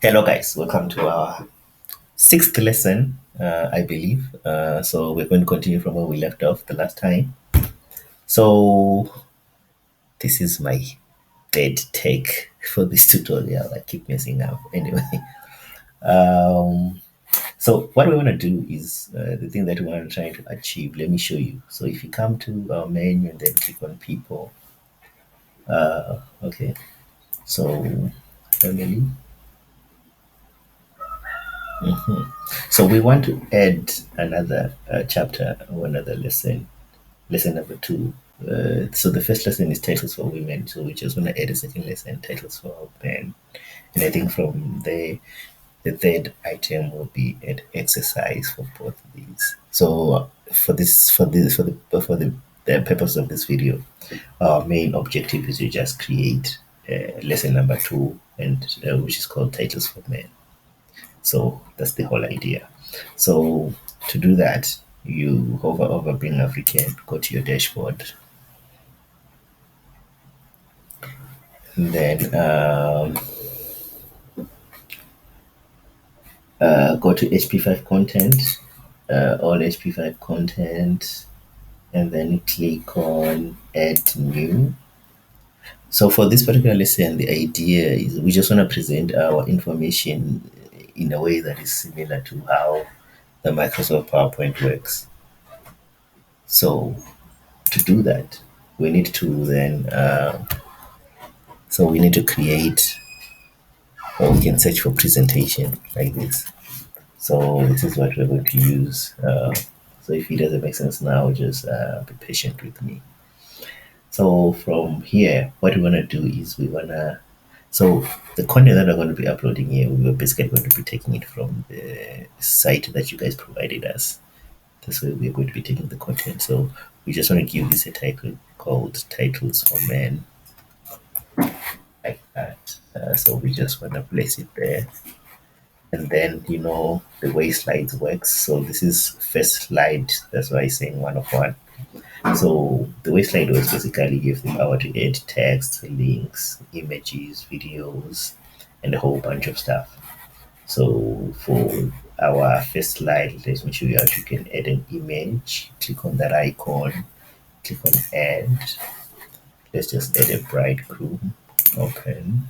Hello, guys. Welcome to our sixth lesson, I believe. So we're going to continue from where we left off the last time. So this is my third take for this tutorial. I keep messing up. Anyway, um, so what we want to do is the thing that we want to try to achieve. Let me show you. So if you come to our menu and then click on people. Okay. So family. So we want to add another chapter or another lesson, lesson number two. So the first lesson is titles for women. So we just want to add a second lesson, titles for men. And I think from there, the third item will be an exercise for both of these. So for the purpose of this video, our main objective is to just create lesson number two, and which is called titles for men. So that's the whole idea. So to do that, you hover over Bring African, go to your dashboard, and then go to HP5 content, all HP5 content, and then click on Add New. So for this particular lesson, the idea is we just want to present our information in a way that is similar to how the Microsoft PowerPoint works. So to do that, we need to then we need to create, or we can search for presentation like this. So this is what we're going to use. So if it doesn't make sense now, just be patient with me. So from here, what we want to do is we want to, so the content that we're going to be uploading here, we're basically going to be taking it from the site that you guys provided us. That's where we're going to be taking the content. So we just want to give this a title called Titles for Men, like that. So we just want to place it there. And then the way slides works. So this is first slide. That's why I'm saying 101. So the way slide works basically gives the power to add text, links, images, videos, and a whole bunch of stuff. So for our first slide, let me show you how you can add an image. Click on that icon, click on add. Let's just add a bridegroom. Open.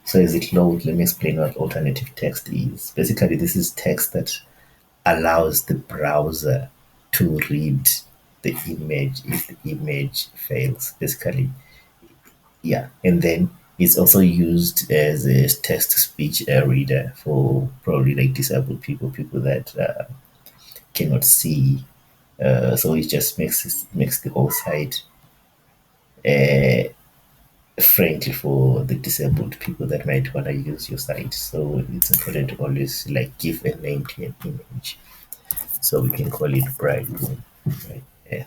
So as it loads, let me explain what alternative text is. Basically, this is text that allows the browser to read the image if the image fails. Basically, yeah. And then it's also used as a text speech reader for probably like disabled people, people that cannot see. So it just makes the whole site friendly for the disabled people that might want to use your site. So it's important to always like give a name to an image. So we can call it bridegroom, right? Yeah.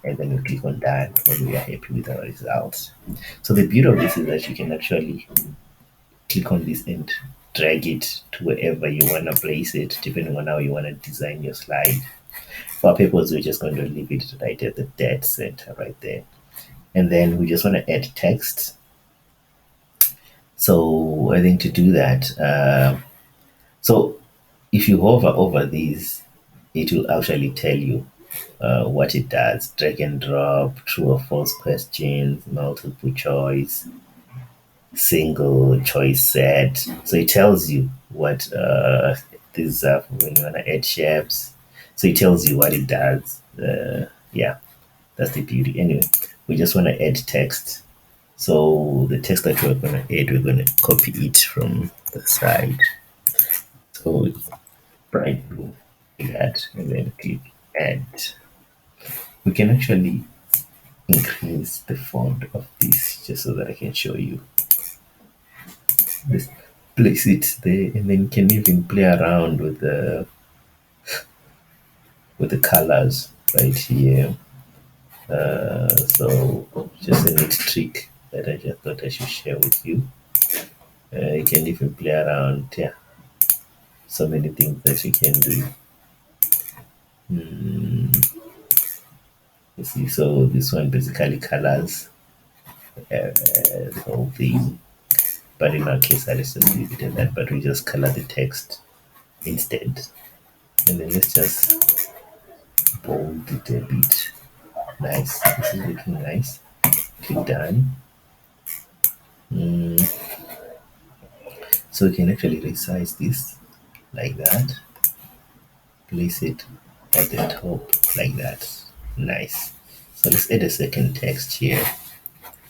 And then we click on done when we are happy with our results. So the beauty of this is that you can actually click on this and drag it to wherever you want to place it, depending on how you want to design your slide. For our purpose, we're just going to leave it right at the dead center right there. And then we just want to add text. So I think to do that, so if you hover over these, it will actually tell you what it does. Drag and drop, true or false questions, multiple choice, single choice set. So it tells you what this when you want to add shapes. So it tells you what it does. Yeah, that's the beauty. Anyway, we just want to add text. So the text that we're going to add, we're going to copy it from the side. So bright blue, that, and then click add. We can actually increase the font of this just so that I can show you. Just place it there, and then you can even play around with the colors right here. So just a neat trick that I just thought I should share with you. You can even play around. Yeah, so many things that you can do. You see, so this one basically colors the whole thing. But in our case, let's just leave it at that. But we just color the text instead. And then let's just bold it a bit. Nice. This is looking nice. Click done. So we can actually resize this like that. Place it at the top like that. Nice. So let's add a second text here.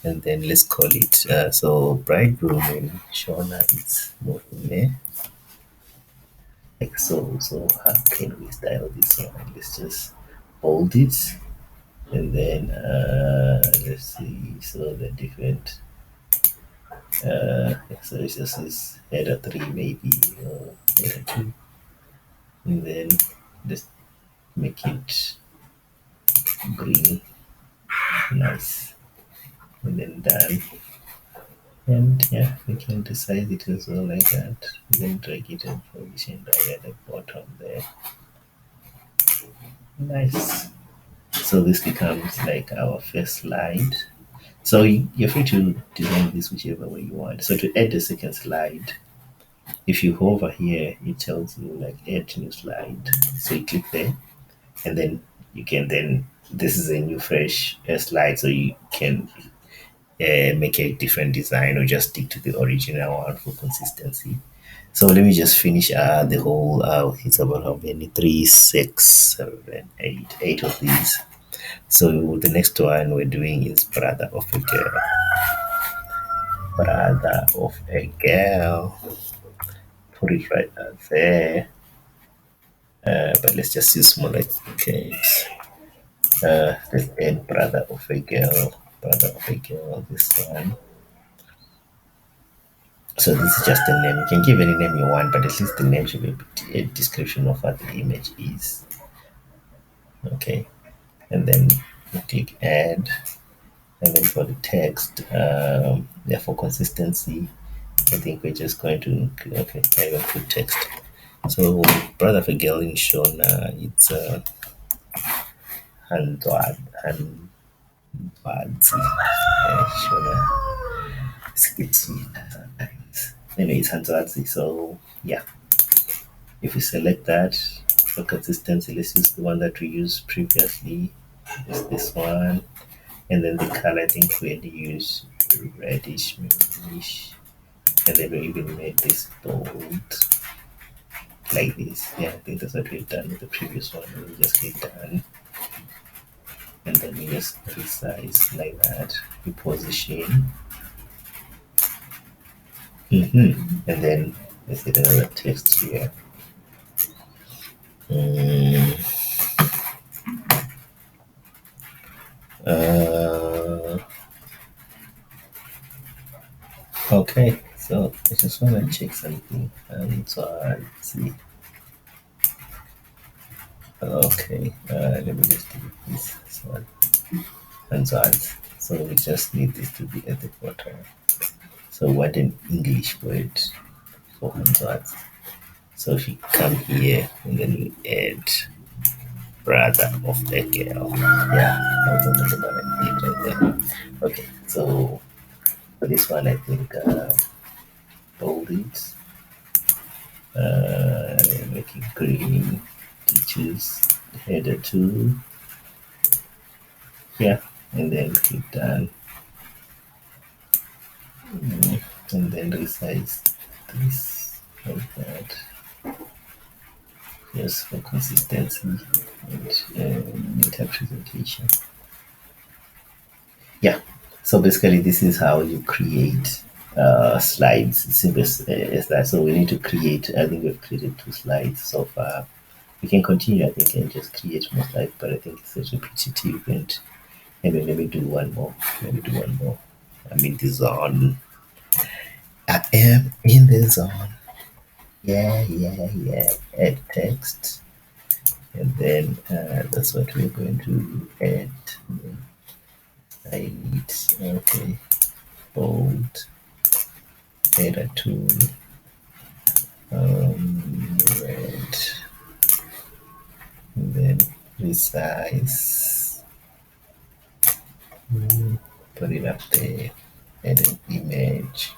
And then let's call it so bridegroom and Shona is not in there. Like so. So how can we style this one? Let's just hold it and then let's see. So the different so it's just this header 3 maybe or header 2, and then just make it green. Nice. And then done. And yeah, we can resize it as well like that. Then drag it and position right at the bottom there. Nice. So this becomes like our first slide. So you're free to design this whichever way you want. So to add the second slide, if you hover here, it tells you like add new slide. So you click there, and then you can then this is a new fresh slide, so you can make a different design or just stick to the original one for consistency. So let me just finish the whole. It's about how many? Three, six, seven, eight, eight of these. So the next one we're doing is brother of a girl. Brother of a girl. Put it right there. But let's just use smaller case. Let's add brother of a girl. Brother of a girl. This one. So this is just a name. You can give any name you want, but at least the name should be a description of what the image is. Okay. And then you click add. And then for the text, yeah, for consistency, I think we're just going to, okay, I will put text. So, brother of a girl in Shona, it's Handwad, Shona, it's anyway, it's Handwadzi. So, yeah, if we select that for consistency, let's use the one that we used previously. It's this one. And then the color, I think we'd use reddish, greenish, and then we even made this bold like this. Yeah, I think that's what we've done with the previous one. We just hit done, and then we just resize like that. We position, and then let's get another text here. Uh, okay, so I just want to check something, and so let's see. Okay, let me just do this one. And so we just need this to be at the bottom. So what an English word for Answers. So if you come here and then you add brother of the girl. Yeah, I was talking about it right there. Okay, so for this one I think bold it, make it green, teachers header 2. Yeah, and then click done. And then resize this like that. Yes, for consistency and neater presentation. Yeah, so basically this is how you create slides. Simple as that. So we need to create, I think we've created 2 slides so far. We can continue, I think, and just create more slides, but I think it's such a repetitive and maybe let me do one more. Let me do one more. I'm in the zone. I am in the zone. Yeah, yeah, yeah. Add text. And then that's what we're going to add. I need, okay, bold, header 2, red, and then resize, put it up there, add an image.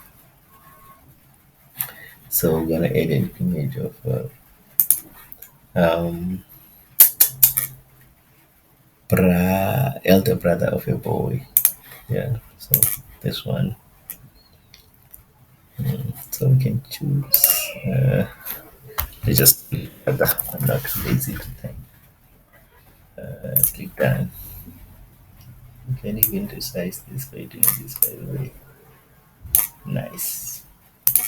So we're gonna add an image of um elder brother of a boy. Yeah. So this one. So we can choose. I just I'm not lazy to think. Click done. You can even resize this by doing this, by the way. Nice.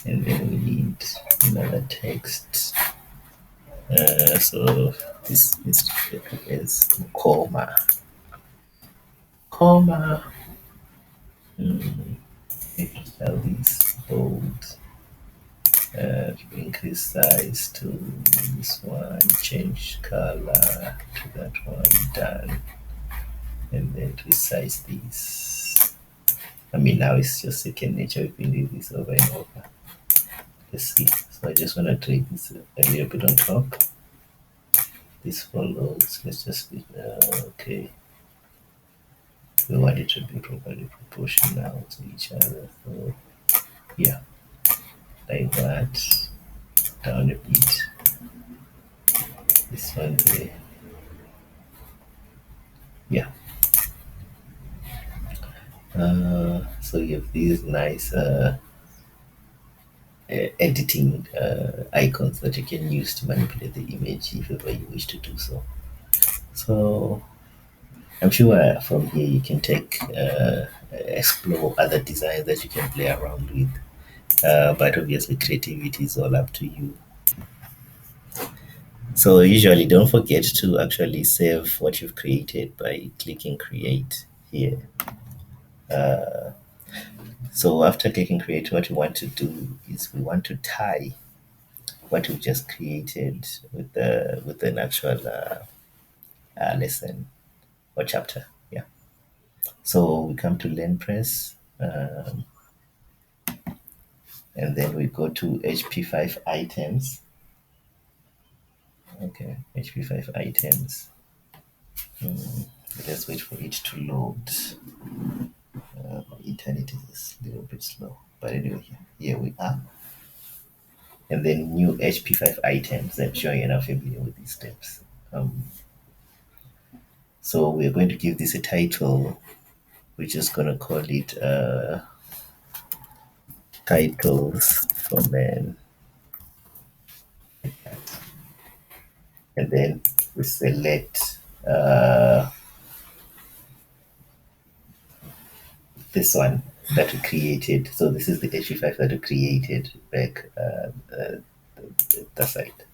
And then we need another text. So this is comma. Comma. Tell these bold. Increase size to this one. Change color to that one. Done. And then resize these. I mean, now it's just second nature. We've been doing this over and over. Let's see. So I just want to drag this a little bit on top. This follows. Let's just be okay. We want it to be properly proportional to each other. So yeah, like that. Down a bit. This one there. Yeah. So you have these nice editing icons that you can use to manipulate the image if ever you wish to do so. So I'm sure from here you can explore other designs that you can play around with. But obviously, creativity is all up to you. So usually, don't forget to actually save what you've created by clicking create here. So after clicking create, what we want to do is we want to tie what we've just created with an actual lesson or chapter. Yeah. So we come to LearnPress, and then we go to HP5 items. Okay, HP5 items. Let's wait for it to load. My internet is a little bit slow, but anyway, here we are. And then new HP5 items. I'm sure you're now familiar with these steps. So we're going to give this a title. We're just going to call it Titles for Men. And then we select this one that we created. So this is the HP5 that we created back the site.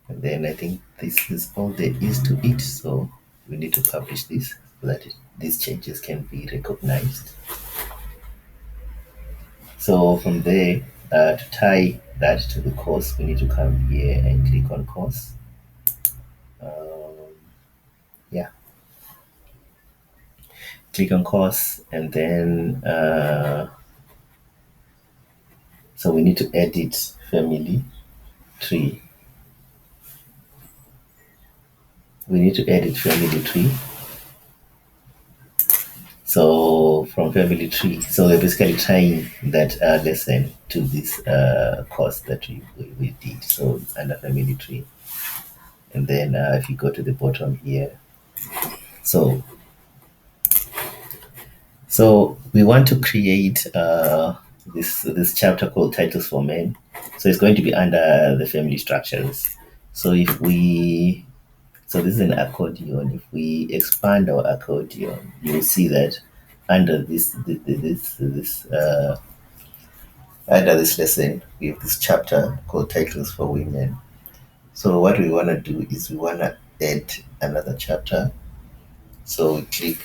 And then I think this is all there is to it. So we need to publish this so that these changes can be recognized. So from there, to tie that to the course, we need to come here and click on course. Yeah, click on course, and then so we need to edit family tree. We need to edit family tree. So from family tree, so we're basically tying that lesson to this course that we did. So it's under family tree. And then if you go to the bottom here, so we want to create this chapter called Titles for Men. So it's going to be under the family structures. So if we so this is an accordion. If we expand our accordion, you'll see that under under this lesson, we have this chapter called Titles for Women. So what we want to do is we want to add another chapter. So we click.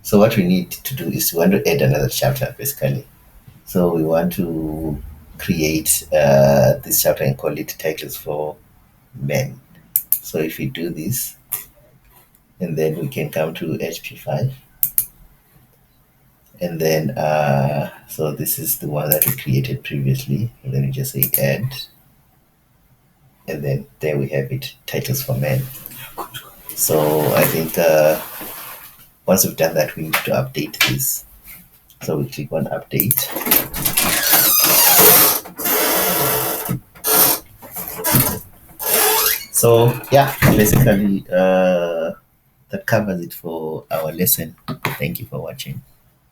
So what we need to do is we want to add another chapter, basically. So we want to create this chapter and call it Titles for Men. So if we do this, and then we can come to HP5, and then so this is the one that we created previously, and then we just say add, and then there we have it, Titles for Men. So I think Once we've done that, we need to update this. So we click on update. So yeah, basically that covers it for our lesson. Thank you for watching.